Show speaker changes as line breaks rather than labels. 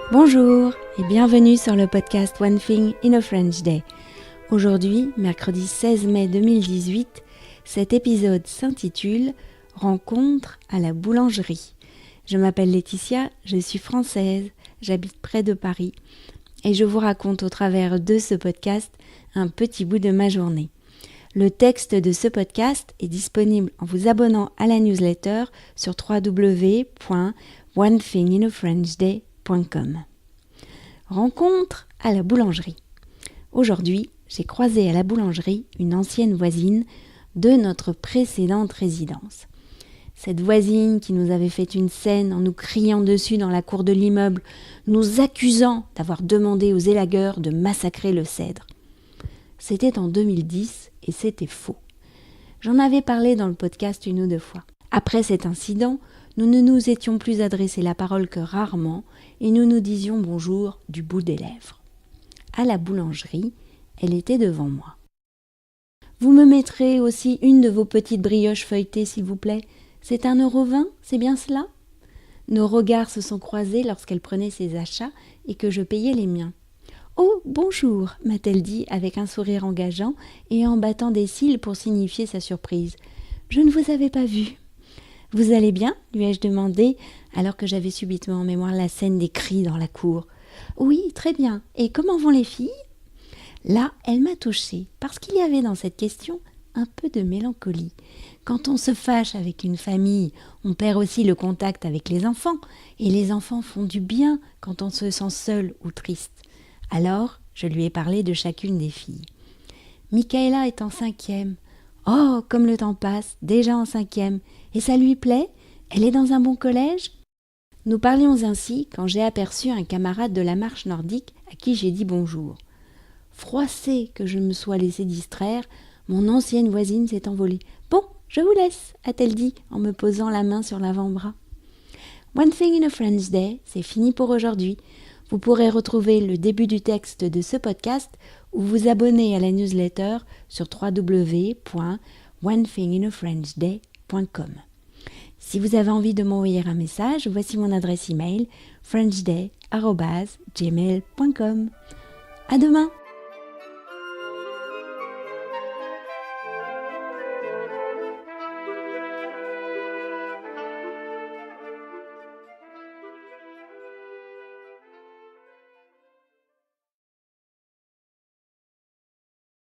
Bonjour et bienvenue sur le podcast One Thing in a French Day. Aujourd'hui, mercredi 16 mai 2018, cet épisode s'intitule « Rencontre à la boulangerie ». Je m'appelle Laetitia, je suis française, j'habite près de Paris et je vous raconte au travers de ce podcast un petit bout de ma journée. Le texte de ce podcast est disponible en vous abonnant à la newsletter sur www.onethinginafrenchday.com. Rencontre à la boulangerie. Aujourd'hui, j'ai croisé à la boulangerie une ancienne voisine de notre précédente résidence. Cette voisine qui nous avait fait une scène en nous criant dessus dans la cour de l'immeuble, nous accusant d'avoir demandé aux élagueurs de massacrer le cèdre. C'était en 2010 et c'était faux. J'en avais parlé dans le podcast une ou deux fois. Après cet incident, nous ne nous étions plus adressé la parole que rarement et nous nous disions bonjour du bout des lèvres. À la boulangerie, elle était devant moi. « Vous me mettrez aussi une de vos petites brioches feuilletées, s'il vous plaît. C'est 1,20 €, c'est bien cela ?» Nos regards se sont croisés lorsqu'elle prenait ses achats et que je payais les miens. « Oh, bonjour !» m'a-t-elle dit avec un sourire engageant et en battant des cils pour signifier sa surprise. « Je ne vous avais pas vu. » « Vous allez bien ?» lui ai-je demandé, alors que j'avais subitement en mémoire la scène des cris dans la cour. « Oui, très bien. Et comment vont les filles ?» Là, elle m'a touchée, parce qu'il y avait dans cette question un peu de mélancolie. Quand on se fâche avec une famille, on perd aussi le contact avec les enfants, et les enfants font du bien quand on se sent seul ou triste. Alors, je lui ai parlé de chacune des filles. « Michaela est en 5e. Oh, comme le temps passe, déjà en 5e. Et ça lui plaît? Elle est dans un bon collège ?» Nous parlions ainsi quand j'ai aperçu un camarade de la marche nordique à qui j'ai dit bonjour. Froissée que je me sois laissé distraire, mon ancienne voisine s'est envolée. « Bon, je vous laisse » a-t-elle dit en me posant la main sur l'avant-bras. One Thing in a French Day, c'est fini pour aujourd'hui. Vous pourrez retrouver le début du texte de ce podcast ou vous abonner à la newsletter sur www.onethinginafrenchday.com. Si vous avez envie de m'envoyer un message, voici mon adresse email frenchday@gmail.com. À demain!